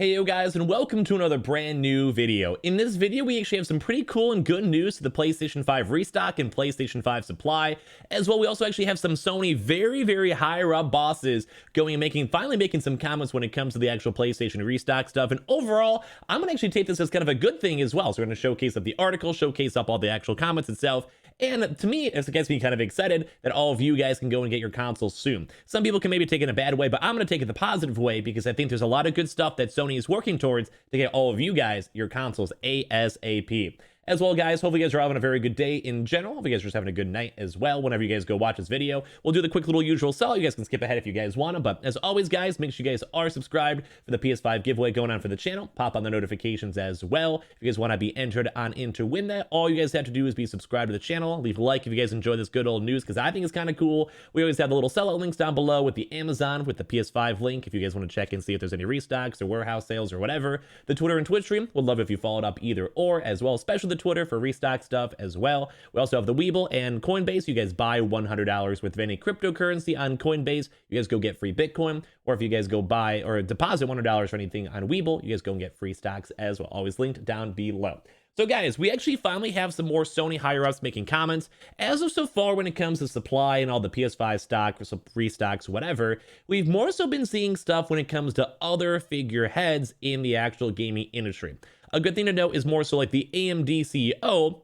Hey yo guys, and welcome to another brand new video. In this video, we actually have some pretty cool and good news to the PlayStation 5 restock and PlayStation 5 supply. As well, we also actually have some Sony very higher up bosses going and finally making some comments when it comes to the actual PlayStation restock stuff. And overall, I'm gonna actually take this as kind of a good thing as well. So we're gonna showcase up the article, showcase up all the actual comments itself. And to me, it gets me kind of excited that all of you guys can go and get your consoles soon. Some people can maybe take it in a bad way, but I'm going to take it the positive way because I think there's a lot of good stuff that Sony is working towards to get all of you guys your consoles ASAP. As well, guys, hopefully you guys are having a very good day in general. Hopefully you guys are just having a good night as well. Whenever you guys go watch this video, we'll do the quick little usual sell. You guys can skip ahead if you guys want to. But as always, guys, make sure you guys are subscribed for the PS5 giveaway going on for the channel. Pop on the notifications as well. If you guys want to be entered on in to win that, all you guys have to do is be subscribed to the channel. Leave a like if you guys enjoy this good old news because I think it's kind of cool. We always have the little sellout links down below with the Amazon, with the PS5 link if you guys want to check and see if there's any restocks or warehouse sales or whatever. The Twitter and Twitch stream, would love if you followed up either or, as well, especially the Twitter for restock stuff as well. We also have the Weeble and Coinbase. You guys buy $100 with any cryptocurrency on Coinbase, you guys go get free Bitcoin. Or if you guys go buy or deposit $100 for anything on Weeble, you guys go and get free stocks as well. Always linked down below. So guys, we actually finally have some more Sony higher-ups making comments. As of so far, when it comes to supply and all the PS5 stock, or some restocks, whatever, we've more so been seeing stuff when it comes to other figureheads in the actual gaming industry. A good thing to note is more so like the AMD CEO,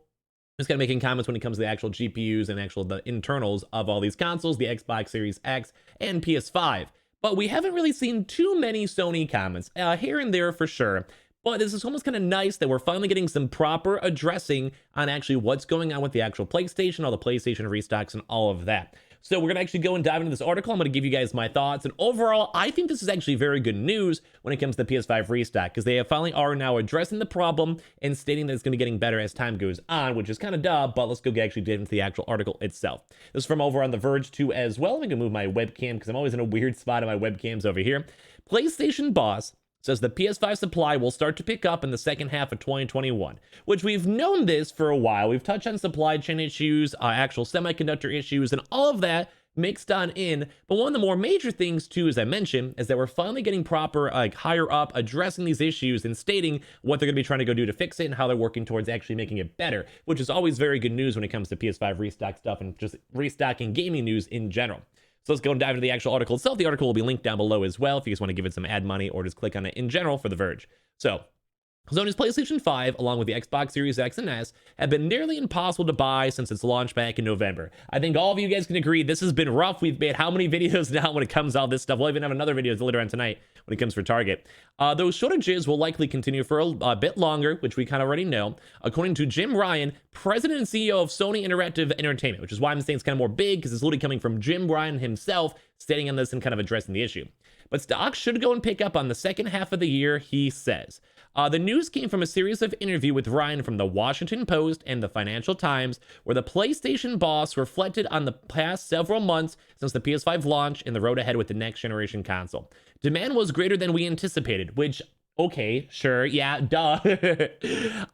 just kind of making comments when it comes to the actual GPUs and the internals of all these consoles, the Xbox Series X and PS5. But we haven't really seen too many Sony comments, here and there for sure. But this is almost kind of nice that we're finally getting some proper addressing on actually what's going on with the actual PlayStation, all the PlayStation restocks and all of that. So we're going to actually go and dive into this article. I'm going to give you guys my thoughts. And overall, I think this is actually very good news when it comes to the PS5 restock because they finally are now addressing the problem and stating that it's going to be getting better as time goes on, which is kind of duh, but let's go actually get into the actual article itself. This is from over on The Verge too as well. I'm going to move my webcam because I'm always in a weird spot on my webcams over here. PlayStation boss says the PS5 supply will start to pick up in the second half of 2021, which we've known this for a while. We've touched on supply chain issues, actual semiconductor issues, and all of that mixed on in. But one of the more major things too, as I mentioned, is that we're finally getting proper, higher up, addressing these issues and stating what they're going to be trying to go do to fix it and how they're working towards actually making it better, which is always very good news when it comes to PS5 restock stuff and just restocking gaming news in general. So let's go and dive into the actual article itself. The article will be linked down below as well if you guys want to give it some ad money or just click on it in general for The Verge. So Sony's PlayStation 5, along with the Xbox Series X and S, have been nearly impossible to buy since its launch back in November. I think all of you guys can agree this has been rough. We've made how many videos now when it comes to all this stuff? We'll even have another video later on tonight when it comes for Target. Those shortages will likely continue for a bit longer, which we kind of already know. According to Jim Ryan, president and CEO of Sony Interactive Entertainment, which is why I'm saying it's kind of more big because it's literally coming from Jim Ryan himself stating on this and kind of addressing the issue. But stocks should go and pick up on the second half of the year, he says. The news came from a series of interviews with Ryan from the Washington Post and the Financial Times, where the PlayStation boss reflected on the past several months since the PS5 launch and the road ahead with the next generation console. Demand was greater than we anticipated, which, okay, sure, yeah, duh.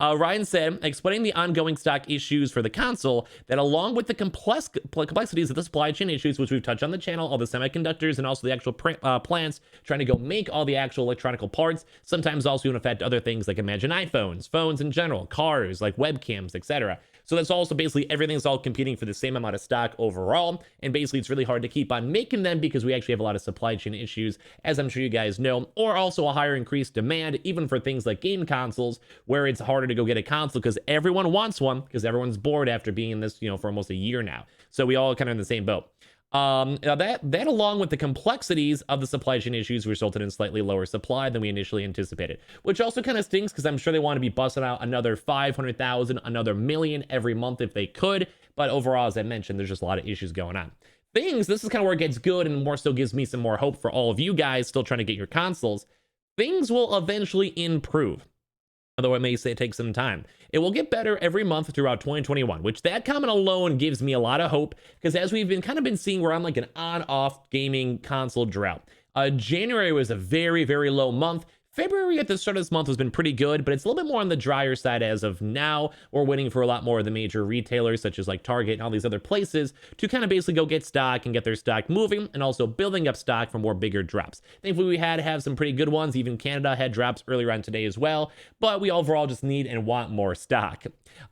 Ryan said, explaining the ongoing stock issues for the console, that along with the complexities of the supply chain issues, which we've touched on the channel, all the semiconductors and also the actual plants trying to go make all the actual electronic parts, sometimes also going to affect other things like imagine iPhones, phones in general, cars, like webcams, etc. So that's also basically everything's all competing for the same amount of stock overall. And basically it's really hard to keep on making them because we actually have a lot of supply chain issues, as I'm sure you guys know, or also a higher increased demand, even for things like game consoles, where it's harder to go get a console because everyone wants one because everyone's bored after being in this, for almost a year now. So we all kind of in the same boat. That along with the complexities of the supply chain issues resulted in slightly lower supply than we initially anticipated, which also kind of stinks because I'm sure they want to be busting out another 500,000, another million every month if they could. But overall, as I mentioned, there's just a lot of issues going on. This is kind of where it gets good and more so gives me some more hope for all of you guys still trying to get your consoles. Things will eventually improve, although it may take some time. It will get better every month throughout 2021, which that comment alone gives me a lot of hope because as we've been seeing, we're on like an on-off gaming console drought. January was a very low month. February at the start of this month has been pretty good, but it's a little bit more on the drier side as of now. We're waiting for a lot more of the major retailers, such as like Target and all these other places, to kind of basically go get stock and get their stock moving, and also building up stock for more bigger drops. Thankfully, we had to have some pretty good ones. Even Canada had drops earlier on today as well, but we overall just need and want more stock.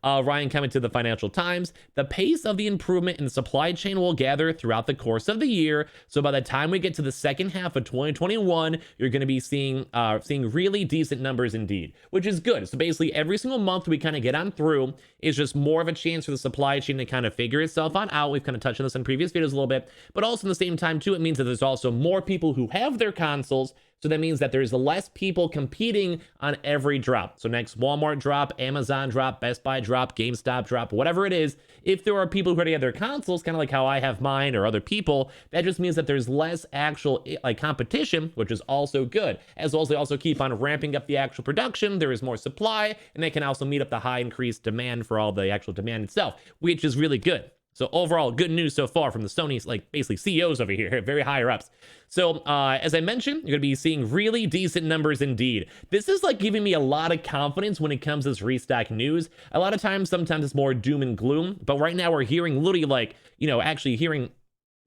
Ryan coming to the Financial Times, the pace of the improvement in the supply chain will gather throughout the course of the year. So by the time we get to the second half of 2021, you're going to be seeing really decent numbers indeed, which is good. So basically every single month we kind of get on through is just more of a chance for the supply chain to kind of figure itself on out. We've kind of touched on this in previous videos a little bit, but also in the same time too, it means that there's also more people who have their consoles. So that means that there's less people competing on every drop. So next Walmart drop, Amazon drop, Best Buy drop, GameStop drop, whatever it is, if there are people who already have their consoles, kind of like how I have mine or other people, that just means that there's less actual competition, which is also good. As well as they also keep on ramping up the actual production, there is more supply, and they can also meet up the high increased demand for all the actual demand itself, which is really good. So overall, good news so far from the Sony's, like basically CEOs over here, very higher ups. So as I mentioned, you're gonna be seeing really decent numbers indeed. This is like giving me a lot of confidence when it comes to this restock news. A lot of times, sometimes it's more doom and gloom, but right now we're hearing literally like, actually hearing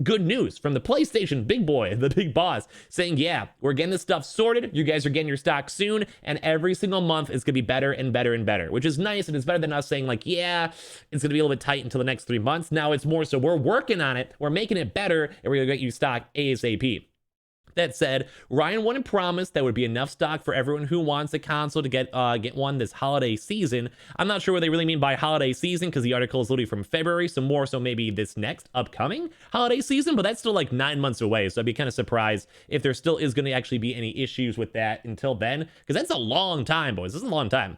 good news from the PlayStation big boy, the big boss, saying, yeah, we're getting this stuff sorted. You guys are getting your stock soon. And every single month is going to be better and better and better, which is nice. And it's better than us saying like, yeah, it's going to be a little bit tight until the next 3 months. Now it's more so we're working on it. We're making it better, and we're going to get you stock ASAP. That said, Ryan wouldn't promise that would be enough stock for everyone who wants a console to get one this holiday season. I'm not sure what they really mean by holiday season, because the article is literally from February, so more so maybe this next upcoming holiday season, but that's still like 9 months away, so I'd be kind of surprised if there still is going to actually be any issues with that until then, because that's a long time, boys. This is a long time.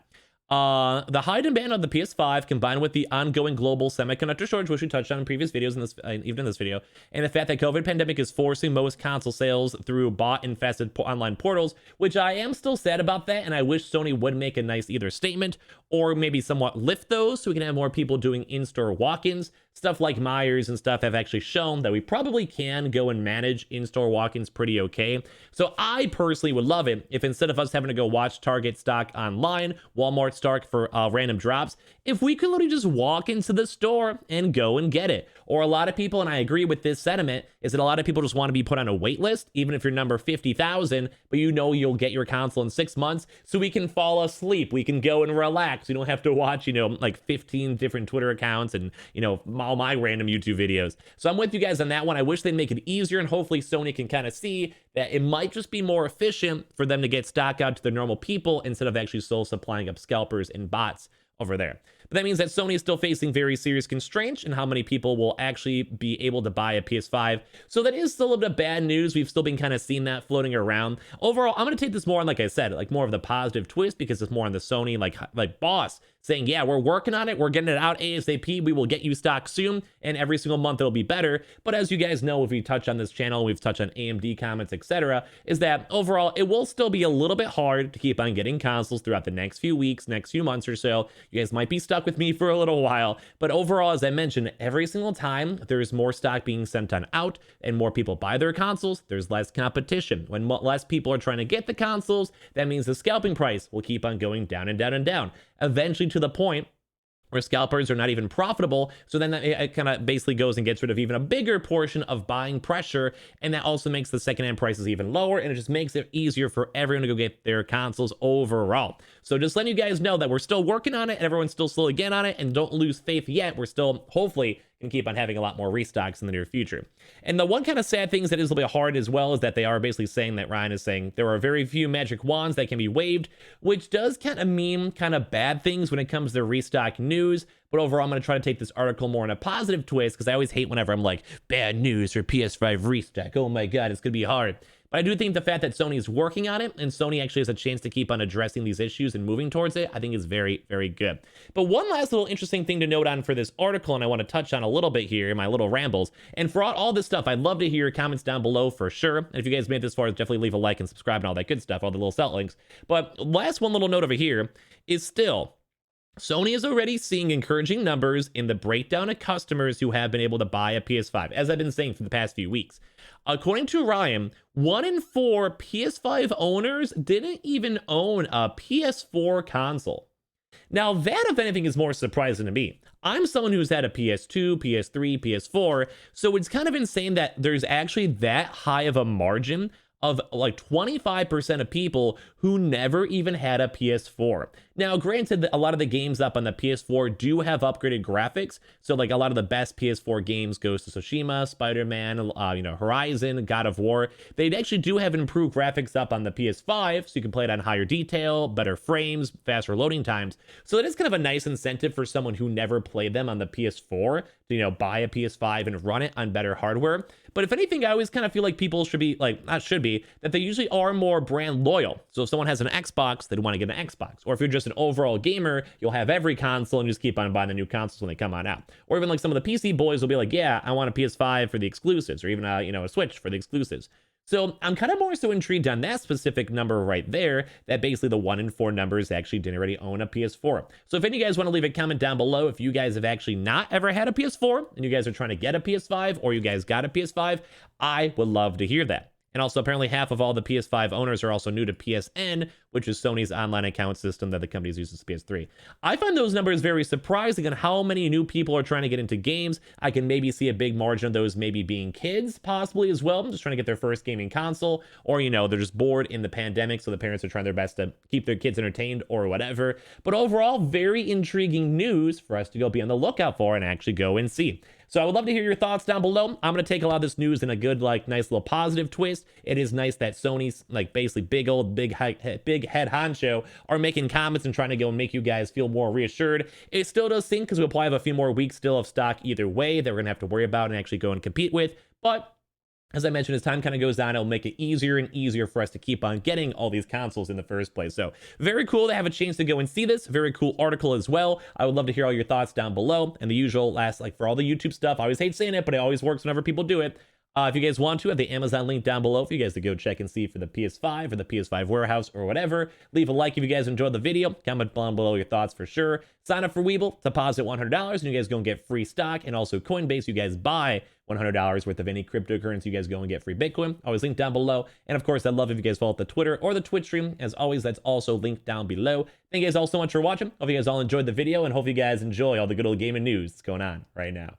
The high demand of the PS5 combined with the ongoing global semiconductor shortage, which we touched on in previous videos, even in this video, and the fact that COVID pandemic is forcing most console sales through bot-infested online portals, which I am still sad about that, and I wish Sony would make a nice either statement or maybe somewhat lift those so we can have more people doing in-store walk-ins. Stuff like Myers and stuff have actually shown that we probably can go and manage in-store walk-ins pretty okay. So I personally would love it if instead of us having to go watch Target stock online, Walmart stock for random drops, if we could literally just walk into the store and go and get it. Or a lot of people, and I agree with this sentiment, is that a lot of people just want to be put on a wait list, even if you're number 50,000, but you'll get your console in 6 months, so we can fall asleep. We can go and relax. You don't have to watch, like 15 different Twitter accounts and, all my random YouTube videos. So I'm with you guys on that one. I wish they'd make it easier, and hopefully Sony can kind of see that it might just be more efficient for them to get stock out to the normal people instead of actually still supplying up scalpers and bots over there. But that means that Sony is still facing very serious constraints in how many people will actually be able to buy a PS5. So that is still a bit of bad news. We've still been kind of seeing that floating around. Overall, I'm going to take this more on, like I said, like more of the positive twist, because it's more on the Sony like boss saying, yeah, we're working on it. We're getting it out ASAP. We will get you stock soon. And every single month it'll be better. But as you guys know, if we touch on this channel, we've touched on AMD comments, etc., is that overall, it will still be a little bit hard to keep on getting consoles throughout the next few weeks, next few months or so. You guys might be stuck with me for a little while. But overall, as I mentioned, every single time there's more stock being sent on out and more people buy their consoles, there's less competition. When less people are trying to get the consoles, that means the scalping price will keep on going down and down and down, eventually to the point where scalpers are not even profitable. So then it kind of basically goes and gets rid of even a bigger portion of buying pressure, and that also makes the secondhand prices even lower, and it just makes it easier for everyone to go get their consoles overall. So just letting you guys know that we're still working on it, and everyone's still slowly getting on it, and don't lose faith yet. We're still hopefully can keep on having a lot more restocks in the near future. And the one kind of sad thing that is a little bit hard as well is that they are basically saying that Ryan is saying there are very few magic wands that can be waved, which does kind of mean kind of bad things when it comes to restock news. But overall, I'm going to try to take this article more in a positive twist, because I always hate whenever I'm like, bad news for PS5 restock. Oh my God, it's going to be hard. But I do think the fact that Sony is working on it, and Sony actually has a chance to keep on addressing these issues and moving towards it, I think is very, very good. But one last little interesting thing to note on for this article, and I want to touch on a little bit here in my little rambles. And for all this stuff, I'd love to hear your comments down below for sure. And if you guys made it this far, definitely leave a like and subscribe and all that good stuff, all the little sell links. But last one little note over here is still, Sony is already seeing encouraging numbers in the breakdown of customers who have been able to buy a PS5, as I've been saying for the past few weeks. According to Ryan, 1 in 4 PS5 owners didn't even own a PS4 console. Now, that, if anything, is more surprising to me. I'm someone who's had a PS2, PS3, PS4, so it's kind of insane that there's actually that high of a margin of like 25% of people who never even had a PS4. Now, granted, a lot of the games up on the PS4 do have upgraded graphics, so like a lot of the best PS4 games, Ghost of Tsushima, Spider-Man, Horizon, God of War, they actually do have improved graphics up on the PS5, so you can play it on higher detail, better frames, faster loading times. So it is kind of a nice incentive for someone who never played them on the PS4 to, buy a PS5 and run it on better hardware. But if anything, I always kind of feel like people should be like, not should be, that they usually are more brand loyal. So if someone has an Xbox, they'd want to get an Xbox. Or if you're just an overall gamer, you'll have every console and just keep on buying the new consoles when they come on out. Or even like some of the PC boys will be like, yeah, I want a PS5 for the exclusives, or even a Switch for the exclusives. So I'm kind of more so intrigued on that specific number right there, that basically the 1 in 4 numbers actually didn't already own a PS4. So if any of you guys want to leave a comment down below, if you guys have actually not ever had a PS4 and you guys are trying to get a PS5, or you guys got a PS5, I would love to hear that. And also, apparently half of all the PS5 owners are also new to PSN, which is Sony's online account system that the company uses PS3. I find those numbers very surprising on how many new people are trying to get into games. I can maybe see a big margin of those maybe being kids, possibly as well, just trying to get their first gaming console, or, they're just bored in the pandemic, so the parents are trying their best to keep their kids entertained or whatever. But overall, very intriguing news for us to go be on the lookout for and actually go and see. So I would love to hear your thoughts down below. I'm going to take a lot of this news in a good, nice little positive twist. It is nice that Sony's, basically big head honcho are making comments and trying to go and make you guys feel more reassured. It still does stink because we'll probably have a few more weeks still of stock either way that we're going to have to worry about and actually go and compete with. But as I mentioned, as time kind of goes on, it'll make it easier and easier for us to keep on getting all these consoles in the first place. So very cool to have a chance to go and see this. Very cool article as well. I would love to hear all your thoughts down below. And the usual for all the YouTube stuff, I always hate saying it, but it always works whenever people do it. If you guys want to, I have the Amazon link down below for you guys to go check and see for the PS5 or the PS5 warehouse or whatever. Leave a like if you guys enjoyed the video. Comment down below your thoughts for sure. Sign up for Weeble, deposit $100, and you guys go and get free stock. And also Coinbase, you guys buy $100 worth of any cryptocurrency, you guys go and get free Bitcoin. Always linked down below. And of course, I'd love if you guys follow the Twitter or the Twitch stream. As always, that's also linked down below. Thank you guys all so much for watching. Hope you guys all enjoyed the video, and hope you guys enjoy all the good old gaming news that's going on right now.